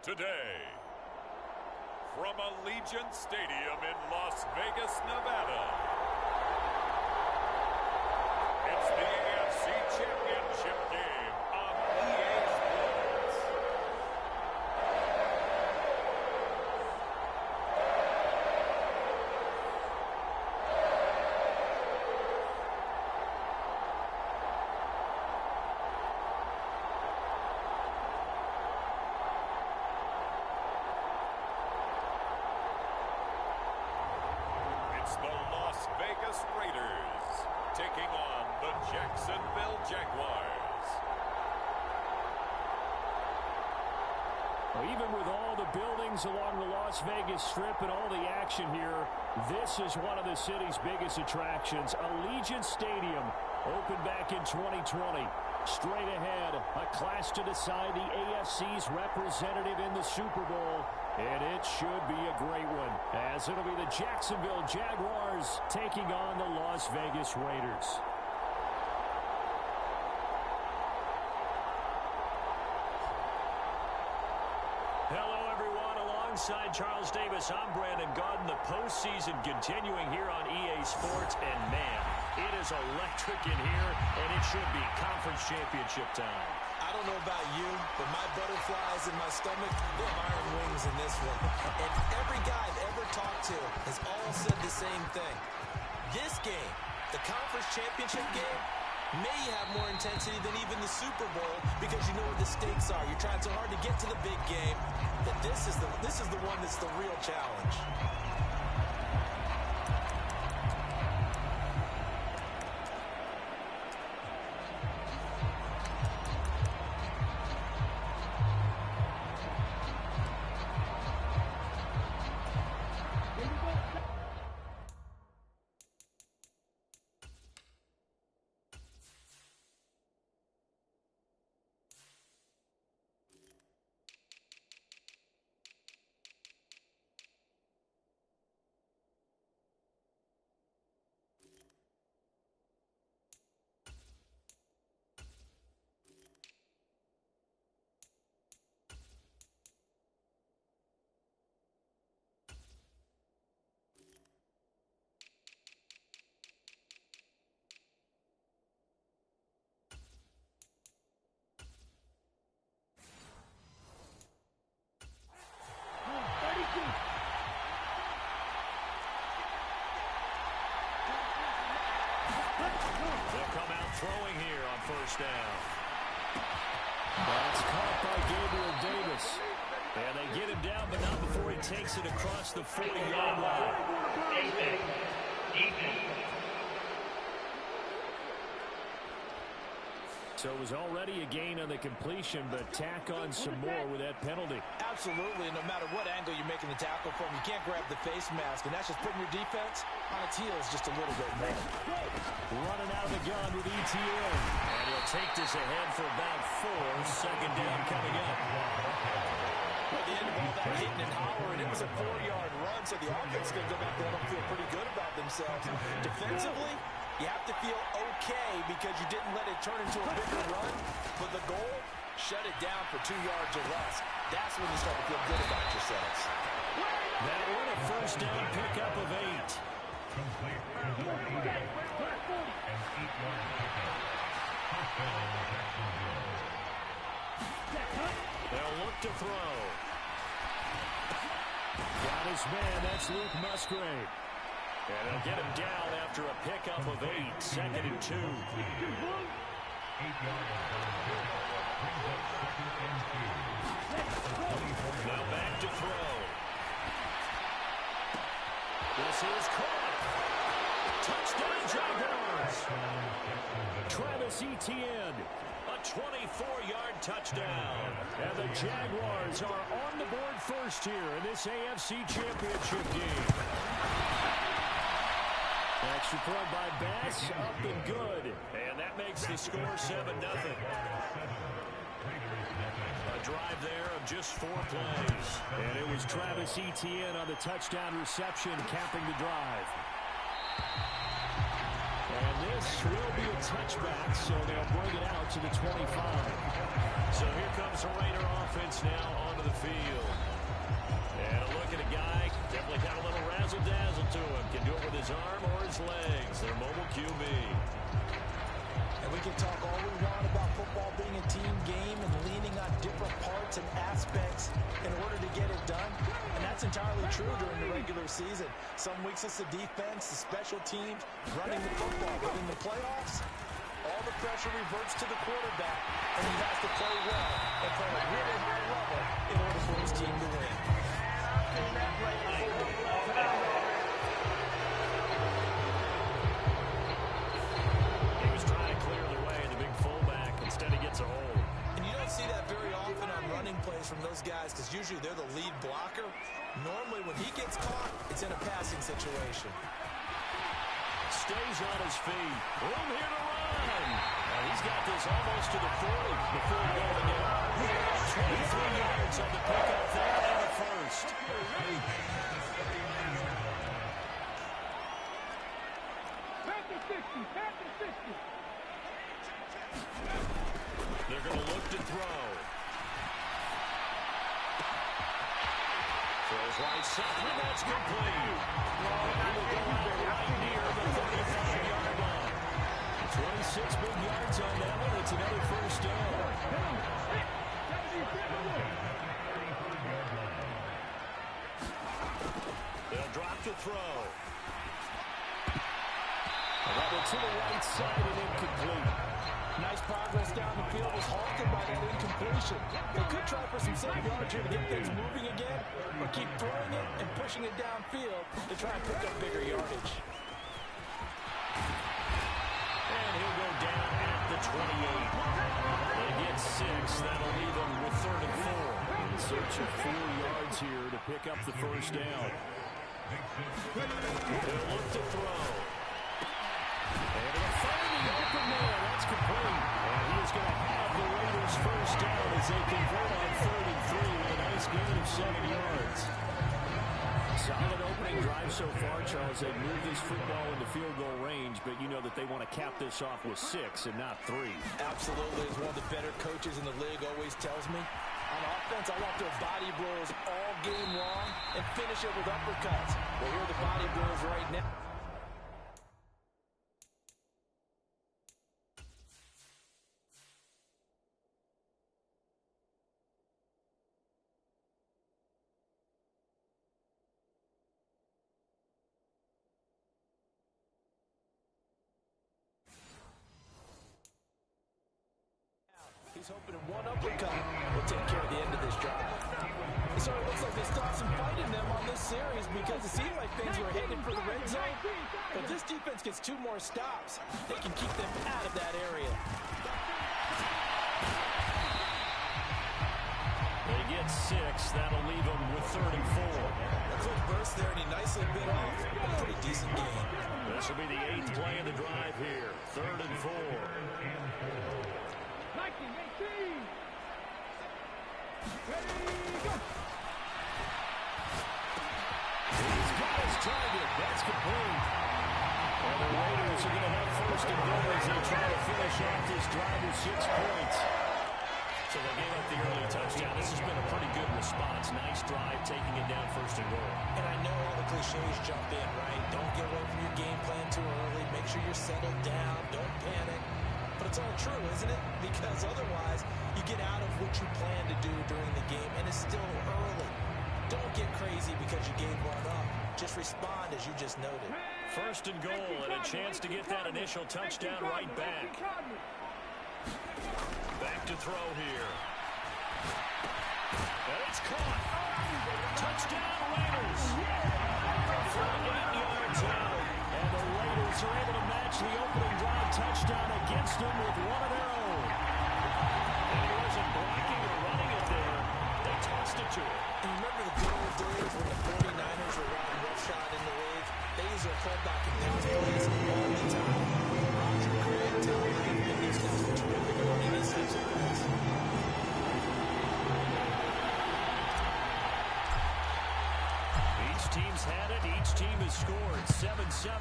Today, from Allegiant Stadium in Las Vegas, Nevada, it's the AFC Championship game on EA Sports. It's the Las Vegas Raiders taking on the Jacksonville Jaguars. Well, even with all the buildings along the Las Vegas Strip and all the action here, this is one of the city's biggest attractions. Allegiant Stadium opened back in 2020. Straight ahead, a clash to decide the AFC's representative in the Super Bowl. And it should be a great one, as it'll be the Jacksonville Jaguars taking on the Las Vegas Raiders. Hello, everyone. Alongside Charles Davis, I'm Brandon Gaudin. The postseason continuing here on EA Sports. And, man, it is electric in here, and it should be conference championship time. I don't know about you, but my butterflies in my stomach, they have iron wings in this one. And every guy I've ever talked to has all said the same thing. This game, the conference championship game, may have more intensity than even the Super Bowl because you know what the stakes are. You're trying so hard to get to the big game that this is the one that's the real challenge. They'll come out throwing here on first down. That's caught by Gabriel Davis. And they get him down, but not before he takes it across the 40-yard line. So it was already a gain on the completion, but tack on some more with that penalty. Absolutely, and no matter what angle you're making the tackle from, you can't grab the face mask, and that's just putting your defense on its heels just a little bit more. Running out of the gun with ETN. And he'll take this ahead for about 4. Second down coming up. At the end of all that hitting and hollering, it was a 4-yard run, so the offense is going to go back there and feel pretty good about themselves. Defensively, you have to feel okay because you didn't let it turn into a bigger run, but the goal, shut it down for 2 yards or less. That's when you start to feel good about yourselves. That one, a first down pickup of 8. They'll look to throw. Got his man, that's Luke Musgrave. And they'll get him down after a pickup of 8, second and 2. Now back to throw. This is caught. Touchdown Jaguars. Travis Etienne, a 24-yard touchdown. And the Jaguars are on the board first here in this AFC Championship game. Extra point by Bass, up and good. And that makes the score 7-0. A drive there of just 4 plays. And it was Travis Etienne on the touchdown reception capping the drive. And this This will be a touchback, so they'll bring it out to the 25. So here comes the Raider offense now onto the field. And a look at a guy, definitely got a little razzle-dazzle to him. Can do it with his arm or his legs. Their mobile QB. And we can talk all we want about football being a team game and leaning on different parts and aspects in order to get it done. And that's entirely true during the regular season. Some weeks it's the defense, the special teams, running the football. But in the playoffs, all the pressure reverts to the quarterback, and he has to play well and play at a really high level in order for his team to win. He was trying to clear the way, the big fullback. Instead, he gets a hold. And you don't see that very often on running plays from those guys because usually they're the lead blocker. Normally, when he gets caught, it's in a passing situation. Stays on his feet. Room here to run. And he's got this almost to the 40 before going out. 23 yards on the pickup there and the first. They're going to look to throw. Throws right side, and that's complete. He will go out right near the 35-yard line. 26 big yards on that one. It's another first down. They'll drop to throw. That one to the right side and incomplete. Nice progress down the field was halted by that incompletion. They could try for some safe yards here to get things moving again, or keep throwing it and pushing it downfield to try and pick up bigger yardage. And he'll go down at the 28. They get 6. That'll leave them with 3rd and 4. In search of 4 yards here to pick up the first down. They'll look to throw. And they'll find the open man. That's complete. And he is going to have the Raiders first down as they convert on 3rd and 3 with a nice gain of 7 yards. Solid opening drive so far, Charles. They've moved this football into field goal range, but you know that they want to cap this off with 6 and not 3. Absolutely, as one of the better coaches in the league always tells me, on offense, I want their body blows all game long and finish it with uppercuts. Well, here are the body blows right now. He's hoping in one uppercut will take care of the end of this drive. So it looks like they stopped some fight in them on this series because it seemed like things were headed for the red zone. But this defense gets 2 more stops. They can keep them out of that area. They get 6. That'll leave them with 3rd and 4. A quick burst there, and he nicely bit off a pretty decent game. This will be the 8th play of the drive here. 3rd and 4. He's got his target. That's complete. And the Raiders are going to have first and goal as they try to finish off this drive with 6 points. So they gave up the early touchdown. This has been a pretty good response. Nice drive, taking it down 1st and goal. And I know all the cliches jump in, right? Don't get away from your game plan too early. Make sure you're settled down. Don't panic. But it's all true, isn't it? Because otherwise, you get out of what you plan to do during the game, and it's still early. Don't get crazy because you gave one up. Just respond as you just noted. 1st and goal, and a chance to get that initial touchdown right back. Back to throw here. And it's caught. Touchdown, Raiders. From 8 yards out. And the Raiders are able to match the opening drive touchdown against them with one of their own. And he wasn't blocking or running it there. They tossed it to him. And remember the good old days when the 49ers were running roughshod in the league? They use their club blocking down plays all the time. Roger Craig, Tom Brady, and these guys were terrific at running these types of plays. Each team's had it. Each team has scored 7-7.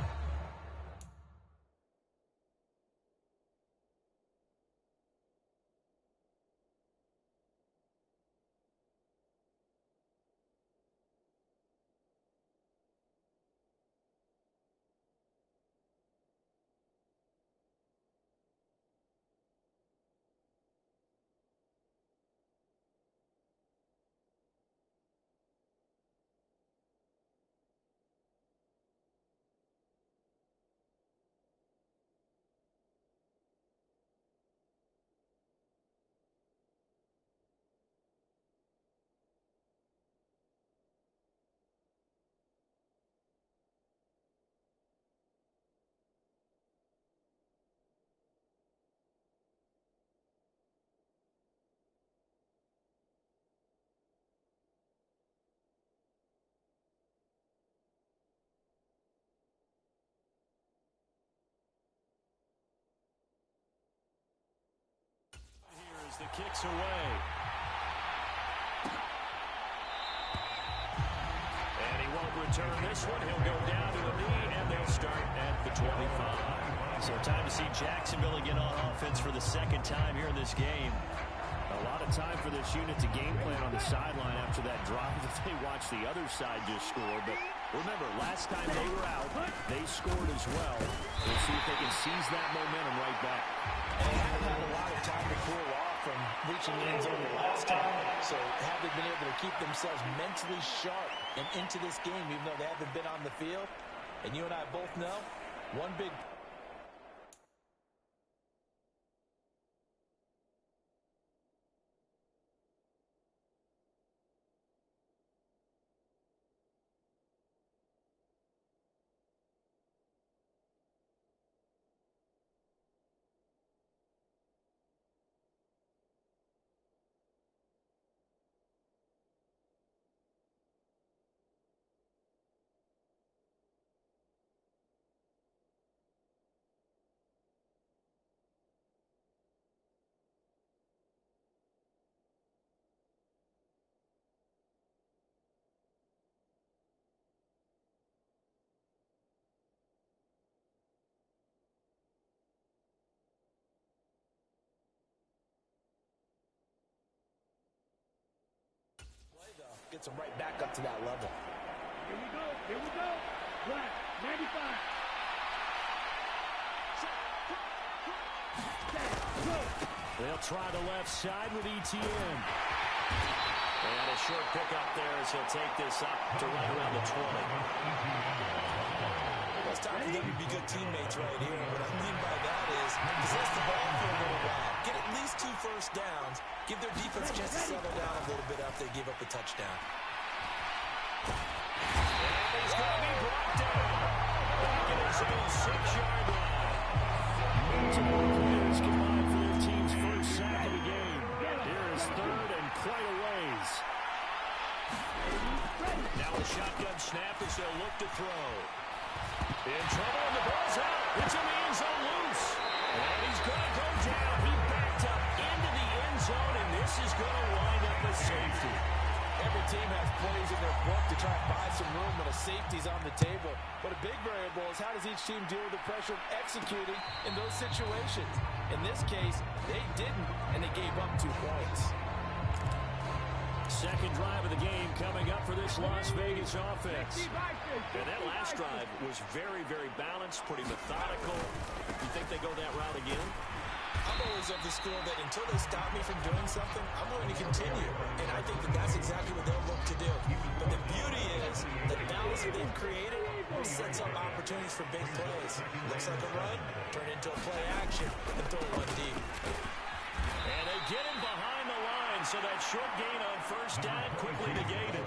the kicks away. And he won't return this one. He'll go down to a knee, and they'll start at the 25. So time to see Jacksonville get on offense for the second time here in this game. A lot of time for this unit to game plan on the sideline after that drive that they watched the other side just score. But remember, last time they were out, they scored as well. We'll see if they can seize that momentum right back. And they haven't had a lot of time to cool off from reaching the end zone the last time. So have they been able to keep themselves mentally sharp and into this game, even though they haven't been on the field? And you and I both know, one big... Gets them right back up to that level. Here we go. Here we go. Black, 95. They'll try the left side with ETN. And a short pickup there as he'll take this up to right around the 20. Well, it's time for them to be good teammates right here. What I mean by that is possess the ball for a little while. Get at least 2 first downs. Give their defense a chance to settle down a little bit after they give up a touchdown. And he's going to be brought down. Back in his own 6-yard line. Multiple players combined for their team's first sack of the game. Here is third and quite a ways. Now a shotgun snap as they'll look to throw. In trouble, and the ball's out. It's in the end zone loose. And he's going to go down. He backed up into the end zone, and this is going to wind up a safety. Every team has plays in their book to try and buy some room when a safety's on the table. But a big variable is how does each team deal with the pressure of executing in those situations. In this case, they didn't, and they gave up 2 points. Second drive of the game coming up for this Las Vegas offense. And that last drive was very, very balanced, pretty methodical. You think they go that route again? I'm always of the school that until they stop me from doing something, I'm going to continue. And I think that that's exactly what they'll look to do. But the beauty is the balance that they've created sets up opportunities for big plays. Looks like a run, turn into a play action, and throw one deep. And they get him behind the line, so that short gain on first down quickly negated.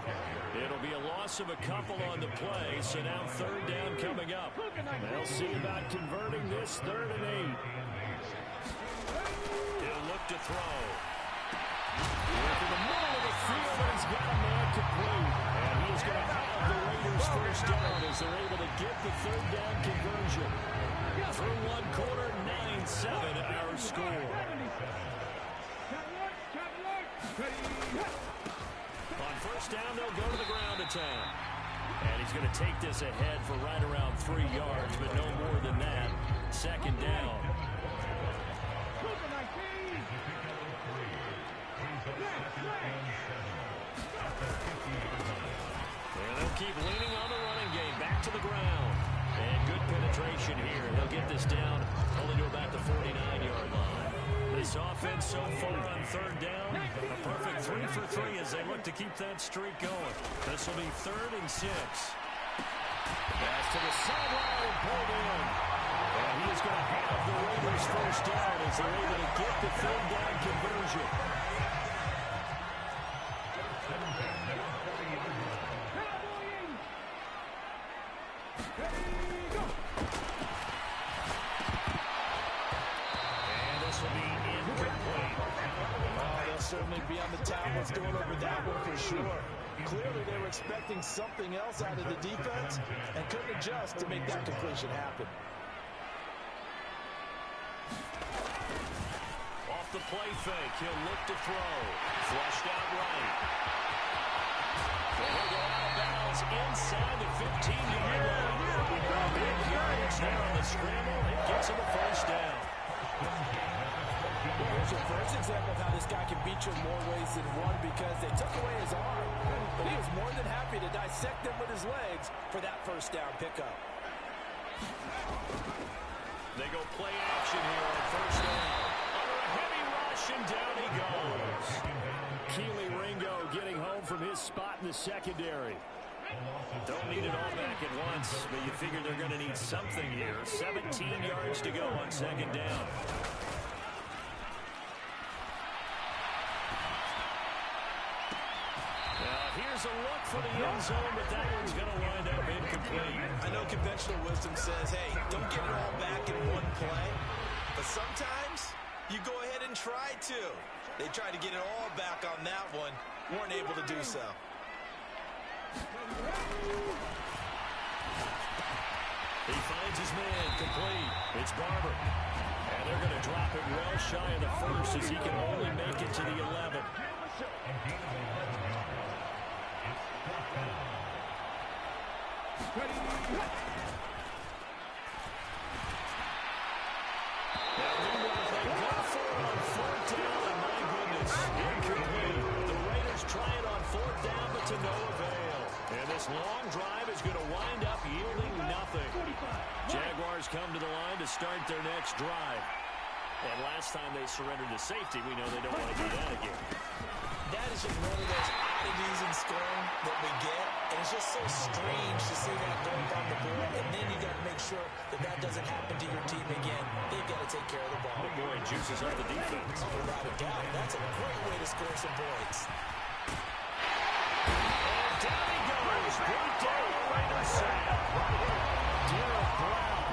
It'll be a loss of a couple on the play, so now third down coming up. They'll see about converting this 3rd and 8. He'll look to throw. Into the middle of the field, and he's got a man complete. And he's going to have the Raiders first down as they're able to get the 3rd down conversion. Through 1 quarter, 9-7 our score. On first down, they'll go to the ground attack. And he's going to take this ahead for right around 3 yards, but no more than that. Second down. And they'll keep leaning on the running game. Back to the ground. And good penetration here. They'll get this down only to about the 49-yard line. This offense so far on 3rd down, a perfect 3 for 3 as they look to keep that streak going. This will be 3rd and 6. Pass to the sideline and pulled in. And he is going to have the Raiders first down as they're able to get the 3rd down conversion. Certainly be on the tablets going over that one for sure. Clearly they were expecting something else out of the defense and couldn't adjust to make that completion happen. the play fake. He'll look to throw. Flushed out right. He'll go out of bounds inside the 15-yard line. Big yards there on the scramble. It gets him a first down. Here's your first example of how this guy can beat you in more ways than one because they took away his arm. But he was more than happy to dissect them with his legs for that first down pickup. They go play action here on first down. Under a heavy rush, and down he goes. Keely Ringo getting home from his spot in the secondary. Don't need it all back at once, but you figure they're going to need something here. 17 yards to go on second down. Here's a look for the end zone, but that one's going to wind up incomplete. I know conventional wisdom says, hey, don't get it all back in one play. But sometimes you go ahead and try to. They tried to get it all back on that one. Weren't able to do so. He finds his man complete. It's Barber. And they're going to drop it well shy of the first as he can only make it to the 11. Long drive is going to wind up yielding nothing. Jaguars come to the line to start their next drive. And last time they surrendered to safety, we know they don't want to do that again. That is just one of those oddities in scoring that we get. And it's just so strange to see that go up on the board. And then you got to make sure that that doesn't happen to your team again. They've got to take care of the ball. Big boy juices up the defense. Oh, without a doubt. That's a great way to score some points. Down he goes. Brought down Raiders side. Derek Brown.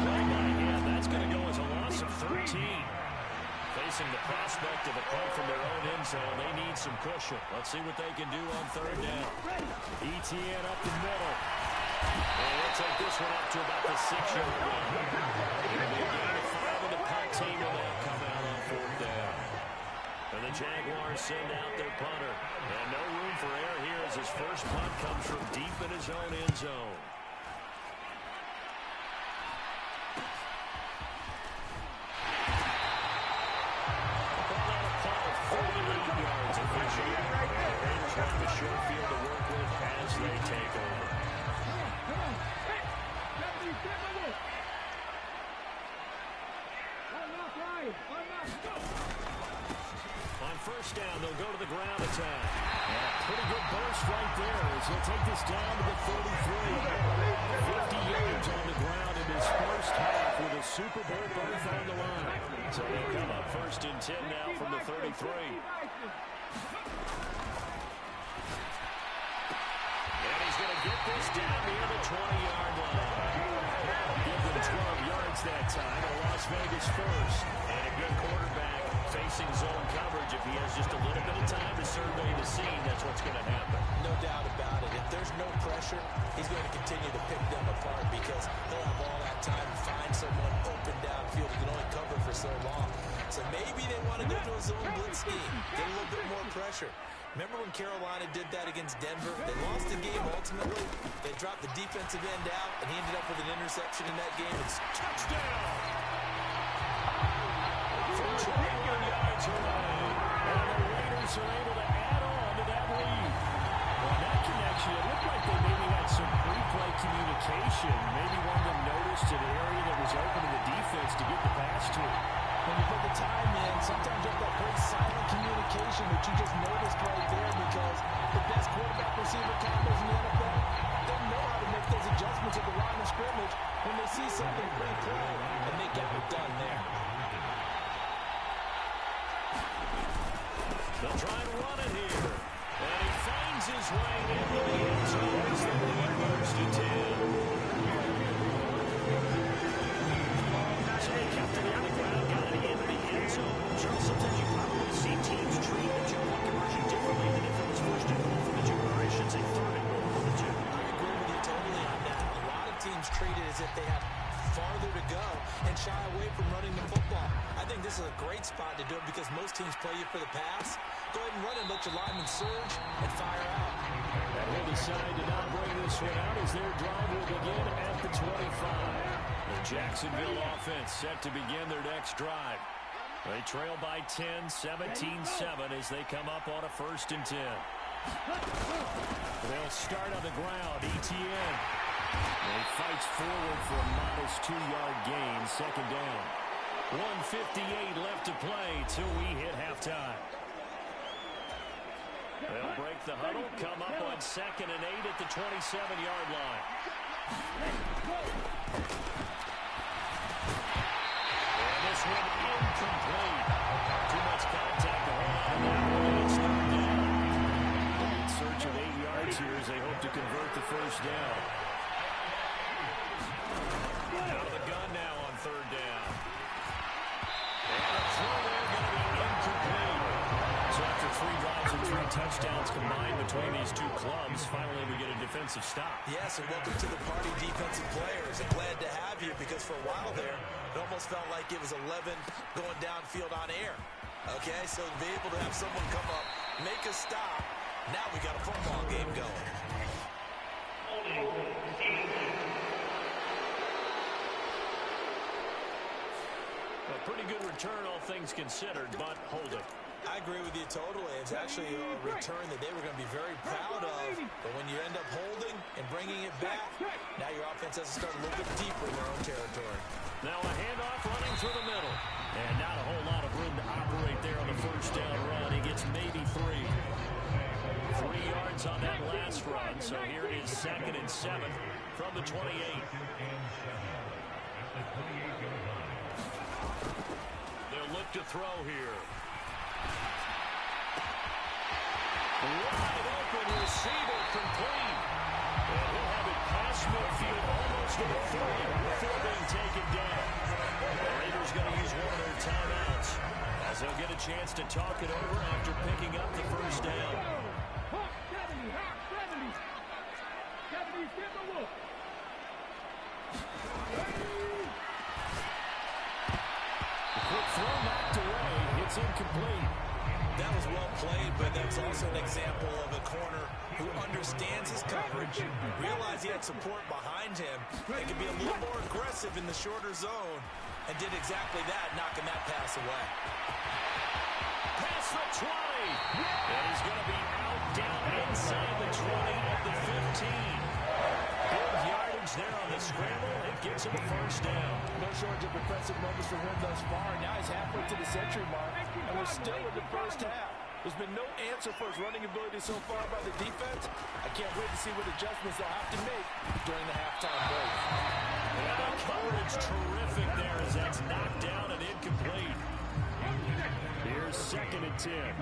Right by him. That's going to go as a loss of 13. Facing the prospect of a punt from their own end zone, they need some cushion. Let's see what they can do on third down. ETN up the middle. And we'll take this one up to about the 6-yard line. It'll be a gain of 5 on the punt team, and they'll come out on fourth down. And the Jaguars send out their punter. And no room for error here as his first punt comes from deep in his own end zone. Raiders have a short field to work with as they take over. On first down, they'll go to the ground attack. And a pretty good burst right there as he'll take this down to the 33. 50 yards on the ground in his first half with a Super Bowl berth on the line. So they come up first and 10 now from the 33. And he's going to get this down near the 20-yard line. Give them 12 yards that time. A Las Vegas first. And a good quarterback facing zone coverage. If he has just a little bit of time to survey the scene, that's what's going to happen. No doubt about it. If there's no pressure, he's going to continue to pick them apart because he'll have all that time to find someone open downfield who can only cover for so long. So maybe they want to go to a zone blitz scheme, get a little bit more pressure. Remember when Carolina did that against Denver? They lost the game ultimately. They dropped the defensive end out, and he ended up with an interception in that game. It's Touchdown! From 21 yards away. And the Raiders are able to add on to that lead. Well, that connection, it looked like they maybe had some pre-play communication. Maybe one of them noticed an area that was open to the defense to get the pass to. When you put the time in, sometimes you have that great silent communication that you just noticed right there because the best quarterback receiver combos in the NFL, they know how to make those adjustments at the line of scrimmage when they see something pre-play, and they got it done there. They'll try and run it here. And he finds his way into the end zone as they lead first and 10. So they kept it on the ground, got it into the end zone. Charles, sometimes you probably see teams treat the two-point conversion differently than if it was first and goal for the two, or I should say third and goal for the two. I agree with you totally on that. A lot of teams treat it as if they have far farther to go and shy away from running the football. I think this is a great spot to do it because most teams play you for the pass. Go ahead and run it, let your linemen surge, and fire out. And he'll decide to not bring this one out as their drive will begin at the 25. The Jacksonville offense set to begin their next drive. They trail by 10, 17-7 as they come up on a 1st and 10. They'll start on the ground. Etienne. He fights forward for a modest 2-yard gain, 2nd down. 1:58 left to play till we hit halftime. They'll break the huddle, come up on 2nd and 8 at the 27-yard line. And this one incomplete. Too much contact to hold on to that one. It's 3rd down. In search of 8 yards here as they hope to convert the 1st down. Out of the gun now on 3rd down. And a throw there going to be incomplete. So after 3 drives and 3 touchdowns combined between these two clubs, finally we get a defensive stop. Yes, and welcome to the party, defensive players. I'm glad to have you because for a while there, it almost felt like it was 11 going downfield on air. Okay, so to be able to have someone come up, make a stop, now we got a football game going. A pretty good return, all things considered, but hold it. I agree with you totally. It's actually a return that they were going to be very proud of. But when you end up holding and bringing it back, now your offense has to start a little bit deeper in their own territory. Now a handoff running through the middle. And not a whole lot of room to operate there on the 1st down run. He gets maybe 3. 3 yards on that last run. So here it is 2nd and 7 from the 28. They'll look to throw here. Wide open receiver complete. And he'll have it past midfield almost to the 30 before being taken down. The Raiders going to use one of their timeouts as they'll get a chance to talk it over after picking up the 1st down. Hawk 70, Hawk 70. 70's get the look. The quick throw knocked away. It's incomplete. That was well played, but that's also an example of a corner who understands his coverage, realized he had support behind him, and could be a little more aggressive in the shorter zone, and did exactly that, knocking that pass away. Past the 20. And he's going to be out down inside the 20 at the 15. Good yardage there on the scramble. It gets him a 1st down. No shortage of impressive moments for him thus far. Now he's halfway to the century mark, and we're still in the 1st half. There's been no answer for his running ability so far by the defense. I can't wait to see what adjustments they'll have to make during the halftime break. And the coverage terrific there as that's knocked down and incomplete. Here's 2nd and 10.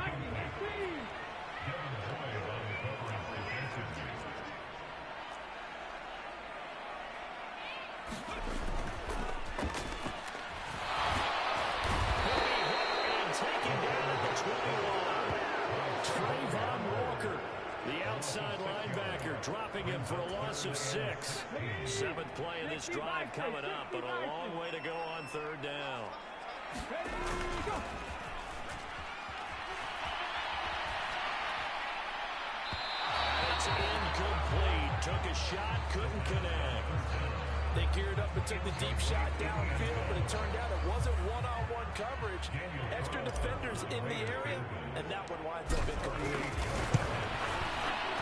Outside linebacker dropping him for a loss of 6. 7th play in this drive coming up, but a long way to go on 3rd down. It's incomplete. Took a shot, couldn't connect. They geared up and took the deep shot downfield, but it turned out it wasn't one-on-one coverage. Extra defenders in the area, and that one winds up incomplete.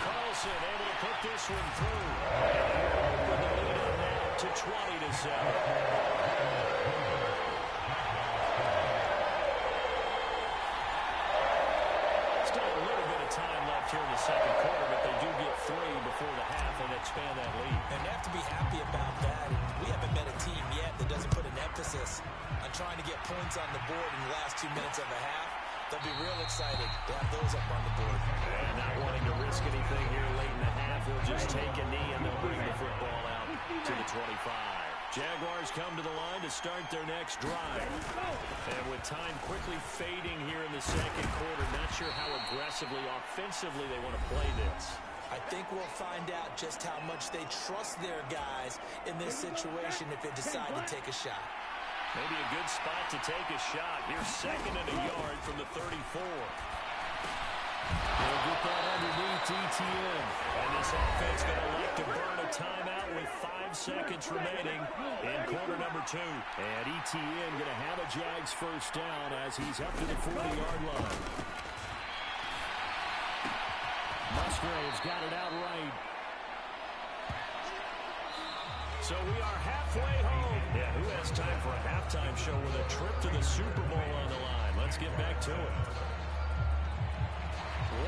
Carlson able to put this one through. Open the lead up now to 20-7. Here in the 2nd quarter, but they do get 3 before the half and expand that lead. And they have to be happy about that. We haven't met a team yet that doesn't put an emphasis on trying to get points on the board in the last 2 minutes of a half. They'll be real excited to have those up on the board. And not wanting to risk anything here late in the half, they'll just take a knee and they'll bring the football out to the 25. Jaguars come to the line to start their next drive. And with time quickly fading here in the 2nd quarter, not sure how aggressively, offensively they want to play this. I think we'll find out just how much they trust their guys in this situation if they decide to take a shot. Maybe a good spot to take a shot. Here's second and a yard from the 34. They'll get that underneath ETN. And this offense going to elect to burn a timeout with 5 seconds remaining in quarter number 2. And ETN going to have a Jags first down as he's up to the 40-yard line. Musgrave's got it outright. So we are halfway home. Yeah, who has time for a halftime show with a trip to the Super Bowl on the line? Let's get back to it.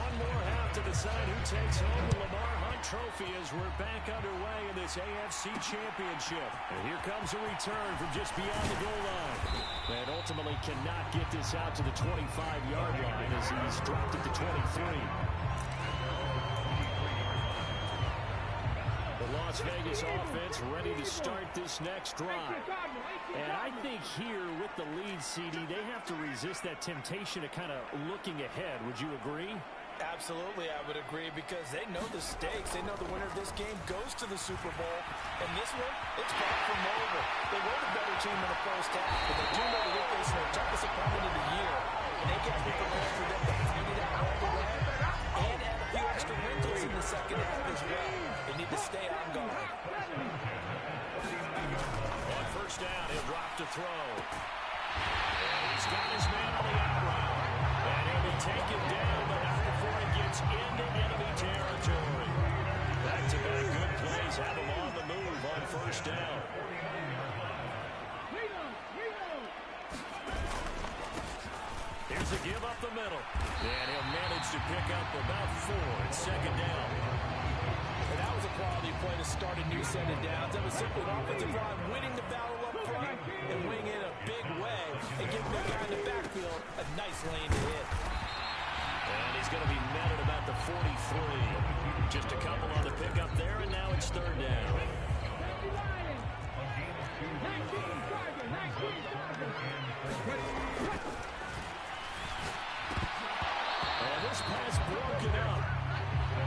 One more half to decide who takes home the Lamar Hunt Trophy as we're back underway in this AFC Championship. And here comes a return from just beyond the goal line. And ultimately cannot get this out to the 25-yard line as he's dropped at the 23. The Las Vegas offense ready to start this next drive. And I think here with the lead, CD, they have to resist that temptation of kind of looking ahead. Would you agree? Absolutely, I would agree, because they know the stakes. They know the winner of this game goes to the Super Bowl. And this one, it's far from over. They were the better team in the first half, but they do know that they're facing their toughest opponent of the year. And they got to be prepared for them to find it out all the way and add a few extra wrinkles in the second half as well. They need to stay on guard. On first down, he'll drop to throw. And he's got his man on the out route. And he'll be taken down, but not before he gets into enemy territory. Back-to-back good plays have him on the move on first down. Here's a give up the middle. And he'll manage to pick up about 4 at second down. And that was a quality play to start a new set of downs. That was simply an offensive line winning the battle up front and winning it a big way and giving the guy in the backfield a nice lane to hit. And he's going to be met at about the 43. Just a couple on the pickup there, and now it's third down. And this pass broken up.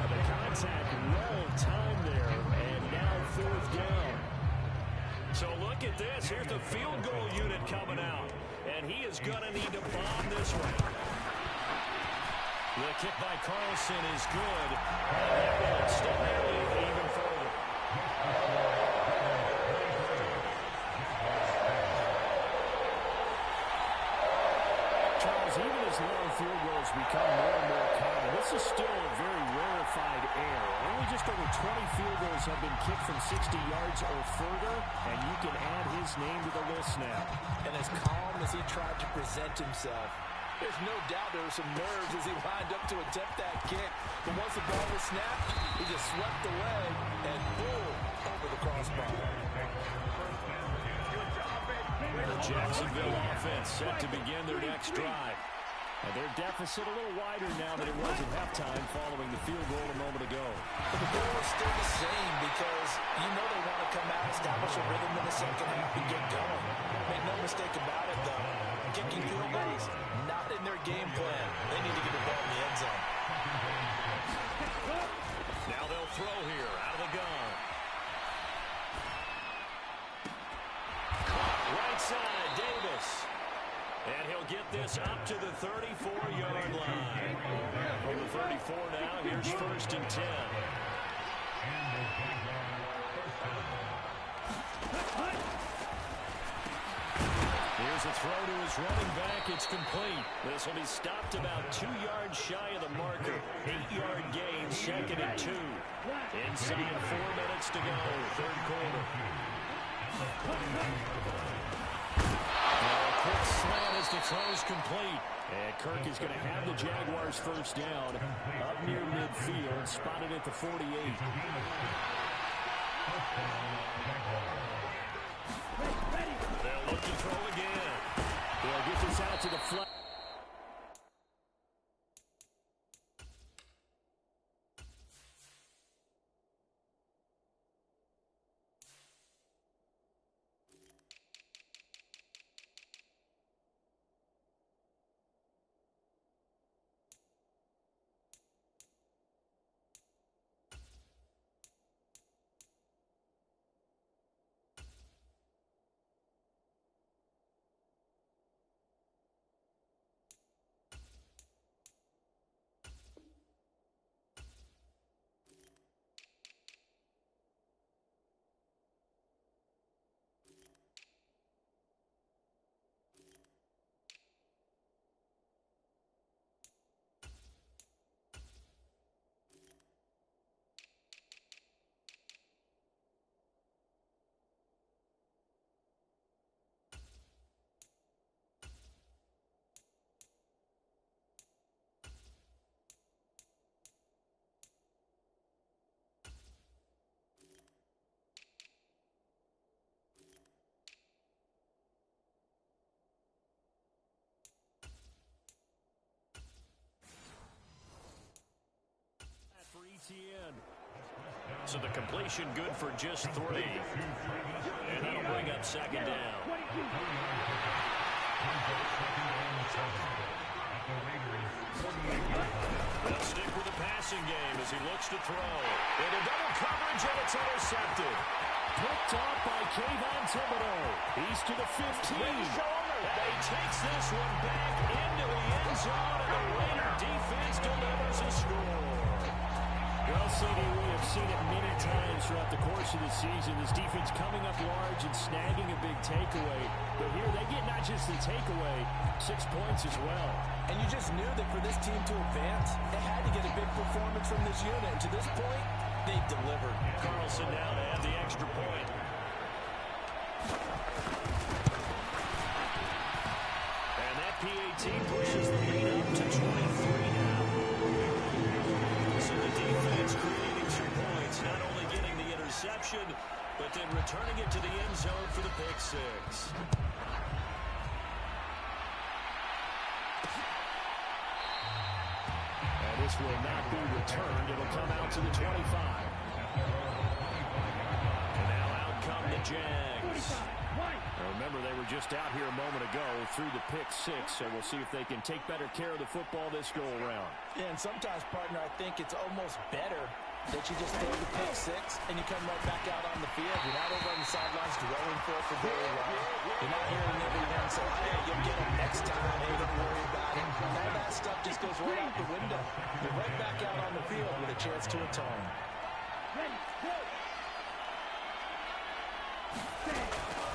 The contact well timed there, and now fourth down. So look at this. Here's the field goal unit coming out. And he is going to need to bomb this one. The kick by Carlson is good. And that will extend their lead even further. Charles, even as long field goals become more and more common, this is still a very rarefied air. Only just over 20 field goals have been kicked from 60 yards or further, and you can add his name to the list now. And as calm as he tried to present himself, there's no doubt there were some nerves as he lined up to attempt that kick. But once the ball was snapped, he just swept away and boom, over the crossbar. The Jacksonville offense set to begin their next drive. And their deficit a little wider now than it was at halftime following the field goal a moment ago. But the goal is still the same because you know they want to come out, establish a rhythm in the second half, and get going. Make no mistake about it, though. Kicking field goals, not in their game plan. They need to get the ball in the end zone. Now they'll throw here out of the gun. Right side, Davis. And he'll get this up to the 34-yard line. From the 34 now, here's first and 10. Here's a throw to his running back. It's complete. This will be stopped about 2 yards shy of the marker. 8-yard gain, second and 2. Inside 4 minutes to go, third quarter. A quick slant as the throw's complete. And Kirk is going to have the Jaguars first down up near midfield, spotted at the 48. They'll look to throw again. They'll get this out to the flat. Etienne. So the completion good for just 3. And that'll bring up second down. They'll stick with the passing game as he looks to throw. Into double coverage, and it's intercepted. Picked off by Kayvon Thibodeau. He's to the 15. And he takes this one back into the end zone, and the Raider defense delivers a score. Well, CD, we have seen it many times throughout the course of the season. This defense coming up large and snagging a big takeaway. But here they get not just the takeaway, 6 points as well. And you just knew that for this team to advance, they had to get a big performance from this unit. And to this point, they've delivered. Carlson now to add the extra point. And that PAT pushes the lead up to 23 now. So the defense creating some points, not only getting the interception, but then returning it to the end zone for the pick 6. And this will not be returned. It'll come out to the 25. And now out come the Jags. Now remember, they were just out here a moment ago through the pick 6, so we'll see if they can take better care of the football this go-around. Yeah, and sometimes, partner, I think it's almost better that you just throw the pick 6 and you come right back out on the field. You're not over on the sidelines dwelling for very long. You're not hearing everyone say, hey, you'll get them next time. Hey, don't worry about it. All that stuff just goes right out the window. You're right back out on the field with a chance to atone.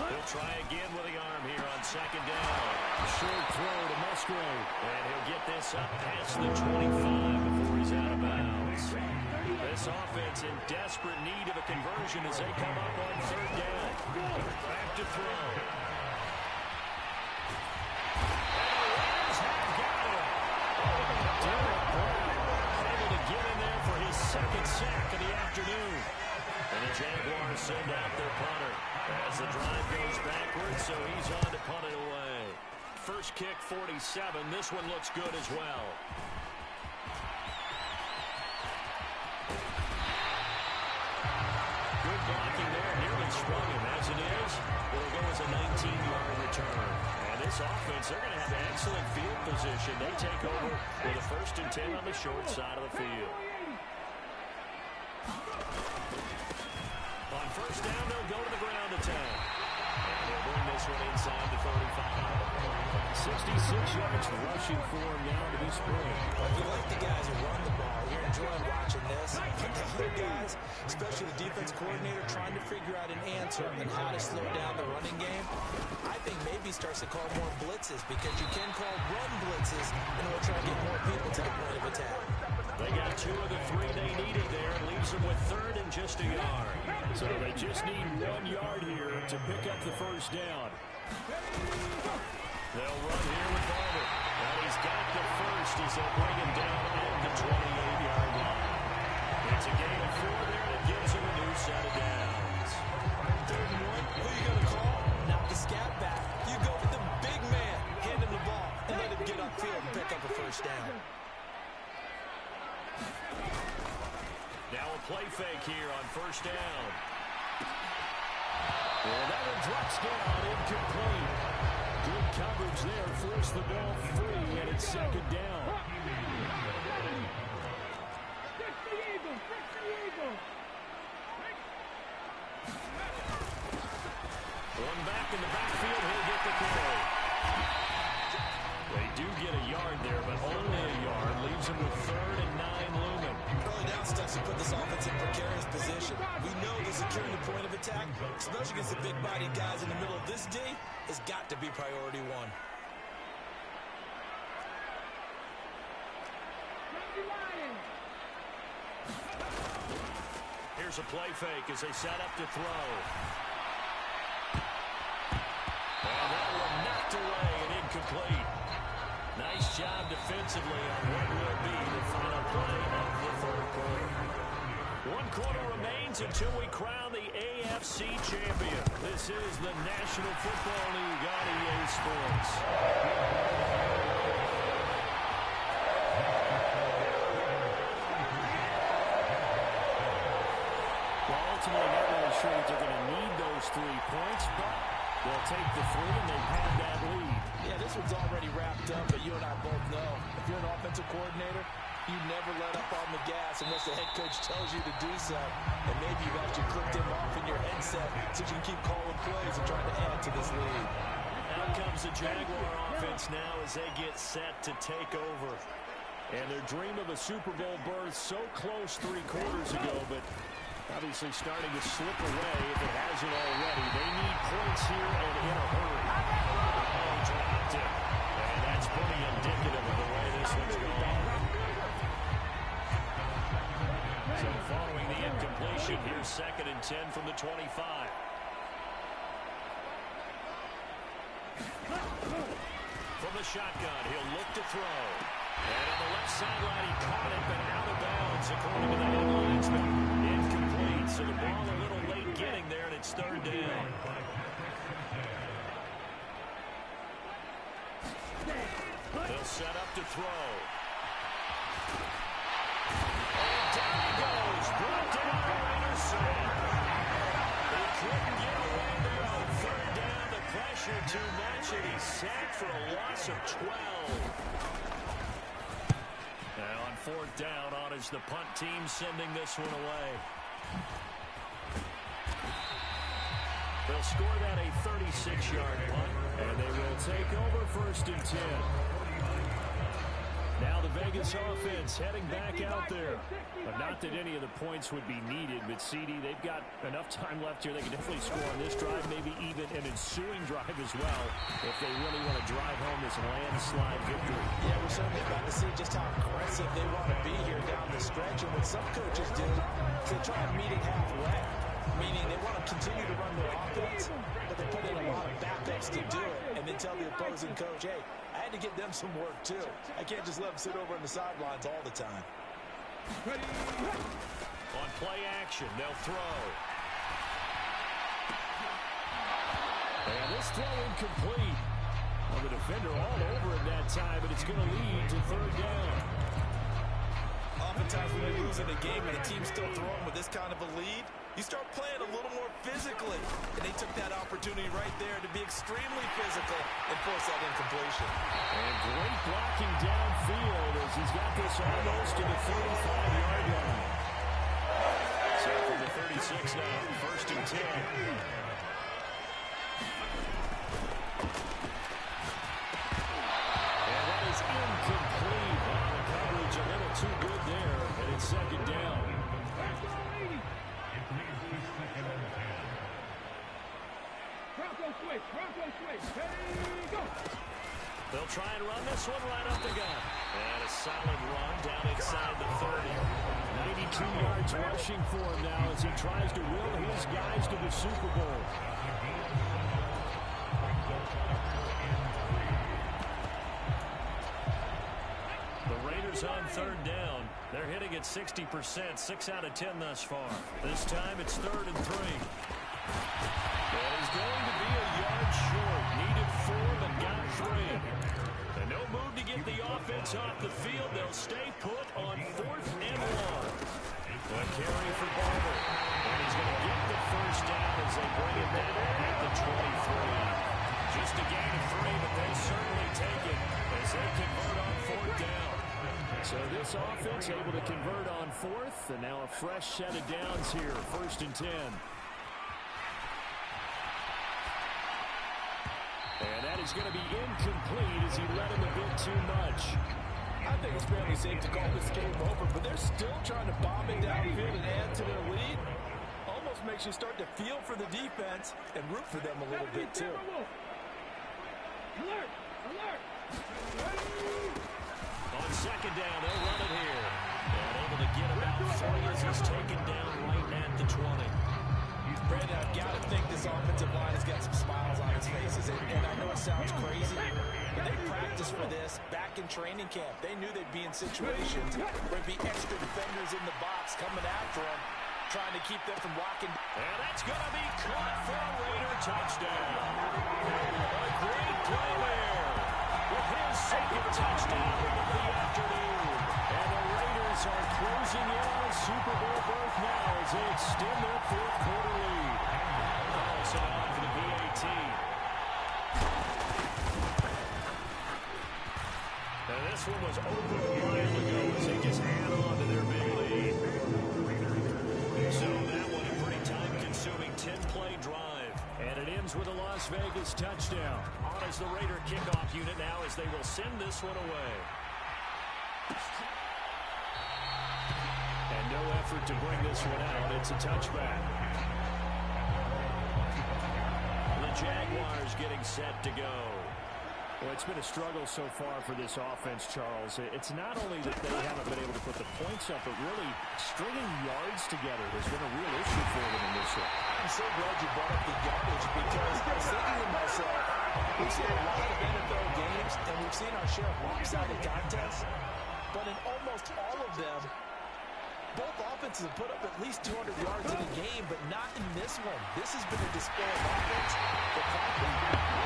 He'll try again with the arm here on second down. Short throw to Musgrave. And he'll get this up past the 25 before he's out of bounds. This offense in desperate need of a conversion as they come up on third down. Back to throw. And the Raiders have got him. Derek Brown able to get in there for his second sack of the afternoon. And the Jaguars send out their punter as the drive goes backwards, so he's on to punt it away. First kick, 47. This one looks good as well. Good blocking there. Nearly sprung him. As it is, it'll go as a 19-yard return. And this offense, they're going to have excellent field position. They take over with a 1st and 10 on the short side of the field. On first down, they'll go to the ground attack. And they'll bring this one inside the 35. 66 yards rushing for him now to this point. Well, if you like the guys who run the ball, you're enjoying watching this. But the other guys, especially the defense coordinator, trying to figure out an answer on how to slow down the running game. I think maybe starts to call more blitzes because you can call run blitzes in order to try to get more people to the point of attack. They got 2 of the 3 they needed there. Leaves them with 3rd and just a yard. So they just need 1 yard here to pick up the first down. They'll run here with Barber. And he's got the first as they bring him down at the 28-yard line. It's a gain of 4 there that gives him a new set of downs. 3rd and 1, who are you going to call? Not the scat back. You go with the big man. Hand him the ball and let him get upfield and pick up a first down. Now a play fake here on first down. And that one drops down, incomplete. Good coverage there, forced the ball free, and it's second down. One back in the backfield, he'll get the carry. They do get a yard there, but only a yard. Leaves him with 3rd and 9 looming. Early down steps to put this offense in precarious position. We know that securing the point of attack, especially against the big-bodied guys in the middle of this D, has got to be priority 1. Here's a play fake as they set up to throw. And that one knocked away and incomplete. Nice job defensively on what will be the final play of the 3rd quarter. 1 quarter remains until we crown the AFC champion. This is the National Football League on EA Sports. sure that they're going to need those 3 points, but they'll take the 3 and they've had that lead. Yeah, this one's already wrapped up, but you and I both know if you're an offensive coordinator, you never let up on the gas unless the head coach tells you to do so. And maybe you've actually clicked him off in your headset so you can keep calling plays and trying to add to this lead. Out comes the Jaguar offense now as they get set to take over. And their dream of a Super Bowl berth so close 3 quarters ago, but obviously starting to slip away if it hasn't already. They need points here and in a hurry. Oh, dropped it. And that's pretty indicative of the way this one's going. So following the incompletion, here's 2nd and 10 from the 25. From the shotgun, he'll look to throw. And on the left sideline, he caught it, but out of bounds, according to the headlines. Incomplete, so the ball a little late getting there, and it's 3rd down. They'll set up to throw. And down he goes. Brought down by Anderson. They couldn't get away there on 3rd down. The pressure too much, and he's sacked for a loss of 12. And on 4th down, on is the punt team sending this one away. They'll score that a 36-yard punt, and they will take over 1st and 10. Now the Vegas offense heading back out there. But not that any of the points would be needed, but CD, they've got enough time left here. They can definitely score on this drive, maybe even an ensuing drive as well, if they really want to drive home this landslide victory. Yeah, we're certainly about to see just how aggressive they want to be here down the stretch. And what some coaches do is they try to meet it halfway, meaning they want to continue to run their offense, but they put in a lot of backups to do it, and then tell the opposing coach, hey, I had to give them some work too. I can't just let them sit over on the sidelines all the time. On play action, they'll throw. And this throw incomplete. Well, the defender all over it that time, but it's going to lead to 3rd down. Oftentimes when you're losing a game and the team's still throwing with this kind of a lead, you start playing a little more physically. And they took that opportunity right there to be extremely physical and force that incompletion. And great blocking downfield as he's got this almost to the 35-yard line. So from the 36 now, 1st and 10. And that is incomplete. Well, the coverage a little too good there, and it's 2nd down. They'll try and run this one right up the gut. And a solid run down inside the 30. 92 yards rushing for him now as he tries to will his guys to the Super Bowl. The Raiders on 3rd down. They're hitting at 60%, 6 out of 10 thus far. This time it's 3rd and 3. That is going to be a yard short. Needed 4, but got 3. And no move to get the offense off the field. They'll stay put on 4th and 1. A carry for Barber. And he's going to get the 1st down as they bring it down at the 23. Just a gain of 3, but they certainly take it as they convert on 4th down. So this offense able to convert on 4th, and now a fresh set of downs here, 1st and 10. And that is going to be incomplete as he led him a bit too much. I think it's fairly safe to call this game over, but they're still trying to bomb it downfield and add to their lead. Almost makes you start to feel for the defense and root for them a little bit too. Alert! Alert! On 2nd down, they'll run it here. And able to get about 3 as he's taken down right at the 20. Brandon, I've got to think this offensive line has got some smiles on its faces. And I know it sounds crazy, but they practiced for this back in training camp. They knew they'd be in situations where there'd be extra defenders in the box coming after them, trying to keep them from locking. And that's going to be caught for a Raider touchdown. A great play there with his 2nd touchdown of the afternoon. And the Raiders are closing in on a Super Bowl berth now as they extend their 4th quarter lead. passing on for the PAT. Now this one was over a while ago as they just add on to their big lead. So that one a pretty time-consuming 10-play drive. And it ends with a Las Vegas touchdown. On as the Raider kickoff unit now as they will send this one away. And no effort to bring this one out. It's a touchback. The Jaguars getting set to go. Well, it's been a struggle so far for this offense, Charles. It's not only that they haven't been able to put the points up, but really stringing yards together has been a real issue for them in this one. I'm so glad you brought up the yardage because I was thinking to myself, we've seen a lot of NFL games and we've seen our share of lopsided contests, but in almost all of them, both offenses have put up at least 200 yards in a game, but not in this one. This has been a display of offense. But frankly,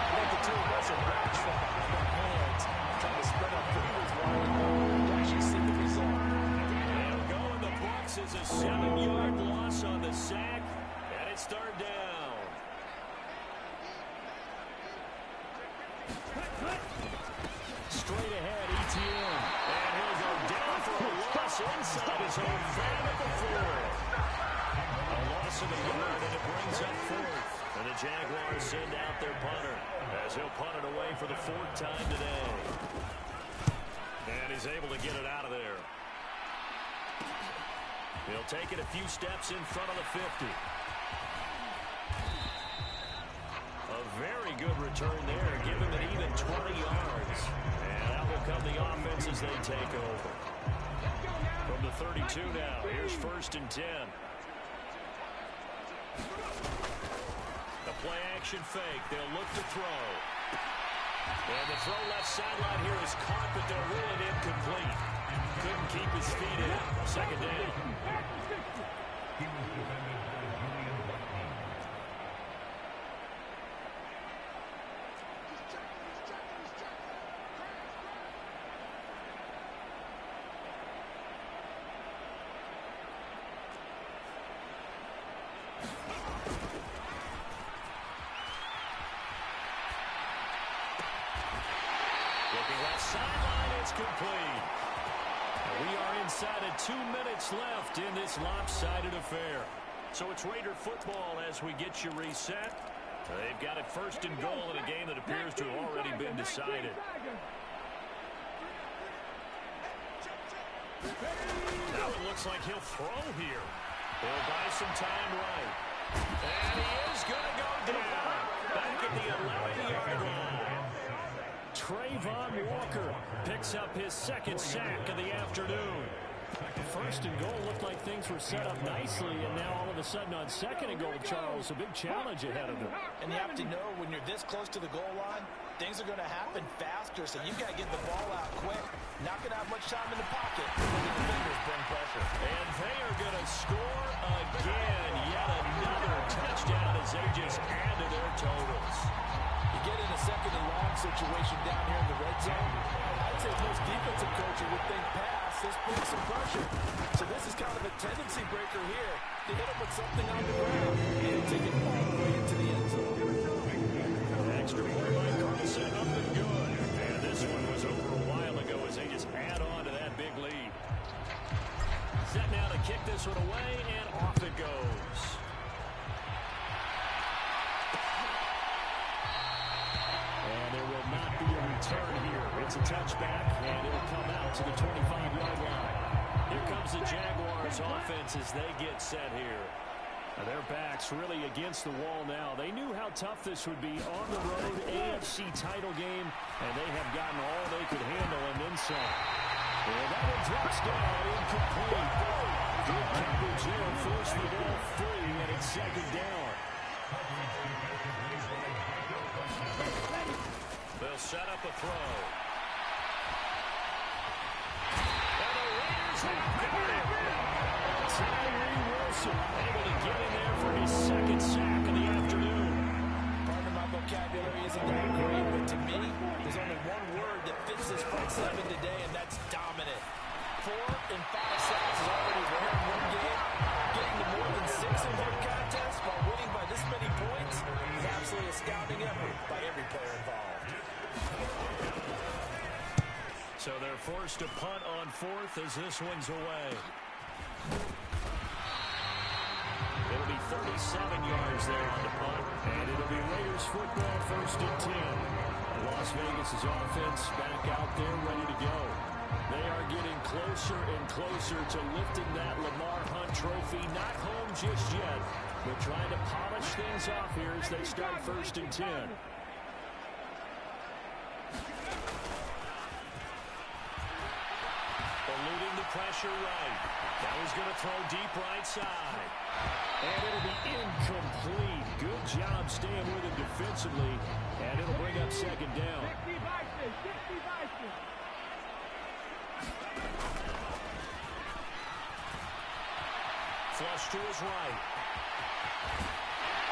I think the two of us are watched from our hands, trying to spread our fingers wide to actually see the result. And going the Bucs is a 7-yard loss on the sack, and it's third down. Straight ahead, ETN. And he'll go down for a loss inside his own 4. A loss of a yard, and it brings up 4th. And the Jaguars send out their punter as he'll punt it away for the 4th time today. And he's able to get it out of there. He'll take it a few steps in front of the 50. A very good return there. Give him an even 20 yards. And out will come the offense as they take over. From the 32 now, here's 1st and 10. The play-action fake. They'll look to throw. And the throw left sideline here is caught, but they'll rule it incomplete. Couldn't keep his feet in. 2nd down. Looking left sideline, it's complete. We are inside of 2 minutes left in this lopsided affair. So it's Raider football as we get you reset. They've got it 1st and goal in a game that appears to have already been decided. Now it looks like he'll throw here. He'll buy some time right. And he is going to go down. Back at the 11-yard line. Trayvon Walker picks up his 2nd sack of the afternoon. 1st and goal looked like things were set up nicely, and now all of a sudden on 2nd and goal, Charles, a big challenge ahead of them. And you have to know when you're this close to the goal line, things are going to happen faster, so you've got to get the ball out quick. Not going to have much time in the pocket when the defenders bring pressure. And they are going to score again. Yet another touchdown as they just add to their totals. You get in a 2nd and long situation down here in the red zone, I'd say most defensive coaches would think pass. This brings some pressure. So this is kind of a tendency breaker here to hit him with something on the ground and take it all the way into the end zone. Extra point by Carlson, up and good. And this one was over a while ago as they just add on to that big lead. Set now to kick this one away, and off it goes. And there will not be a return here. It's a touchback, and it'll come out to the 25-yard line. Here comes the Jaguars offense as they get set here. Now their backs really against the wall now. They knew how tough this would be on the road, AFC title game, and they have gotten all they could handle and then some. Well, that one drops down, incomplete. Good coverage there, forced the ball free, and it's 2nd down. They'll set up a throw. And the Raiders have got it. Tyree Wilson able to get in there for his 2nd sack of the afternoon. Pardon my vocabulary isn't that great, but to me, there's only one word that fits this front 7 today, and that's dominant. 4 and 5 sacks is already rare in one game. Getting to more than 6 in one contest while winning by this many points, So they're forced to punt on fourth as this one's away. It'll be 37 yards there on the punt. And it'll be Raiders football, 1st and 10. Las Vegas' offense back out there ready to go. They are getting closer and closer to lifting that Lamar Hunt trophy. Not home just yet, but trying to polish things off here as they start 1st and 10. Eluding the pressure right. Now he's going to throw deep right side. And it'll be incomplete. Good job staying with it defensively. And it'll bring up 2nd down. Flush to his right.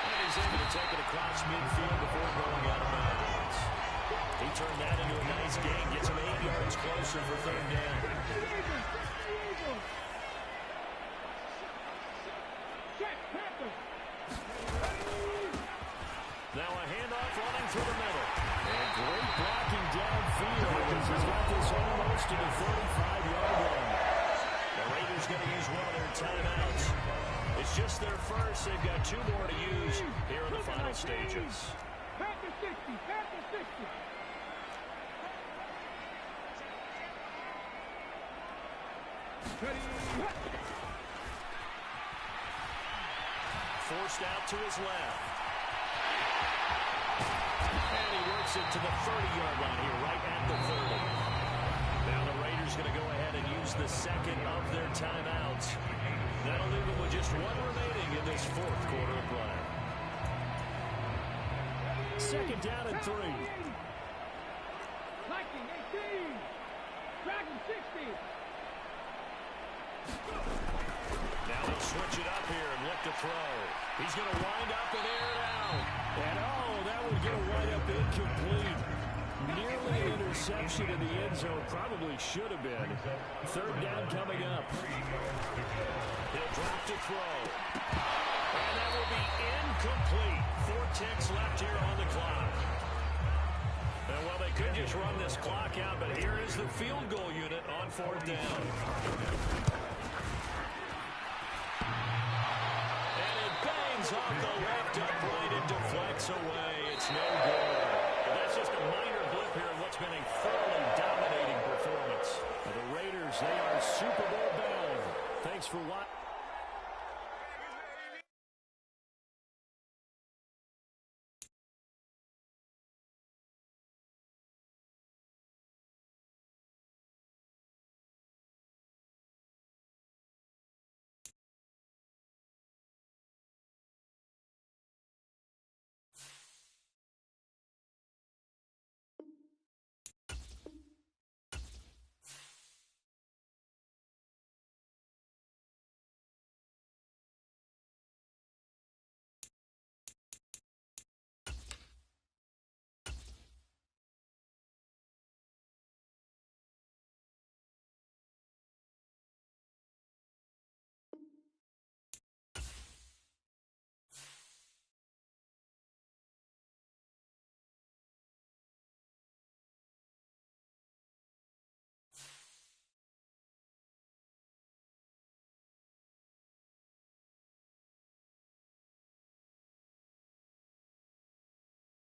And he's able to take it across midfield before going out of bounds. He turned that into a nice gain. Gets him 8 yards closer for 3rd down. Now a handoff running through the middle. And great blocking downfield as he's got this almost to the 35-yard line. The Raiders going to use one of their timeouts. It's just their first. They've got 2 more to use here in the final stages. Panther 60, Panther 60. Forced out to his left. And he works it to the 30-yard line here, right at the 30. Now the Raiders going to go ahead and use the 2nd of their timeouts. That'll leave them with just 1 remaining in this 4th quarter of play. 2nd down and 3. Viking 18. Dragon 60. Now they'll switch it up here and look to throw. He's going to wind up and air it out. And that would get a wind up incomplete. Nearly an interception in the end zone. Probably should have been. 3rd down coming up. He'll drop to throw. And that will be incomplete. 4 ticks left here on the clock. And well, they could just run this clock out, but here is the field goal unit on 4th down. And it bangs off the left upright and deflects away. It's no good. But that's just a minor blip here in what's been a thoroughly dominating performance. The Raiders, they are Super Bowl bound. Thanks for watching.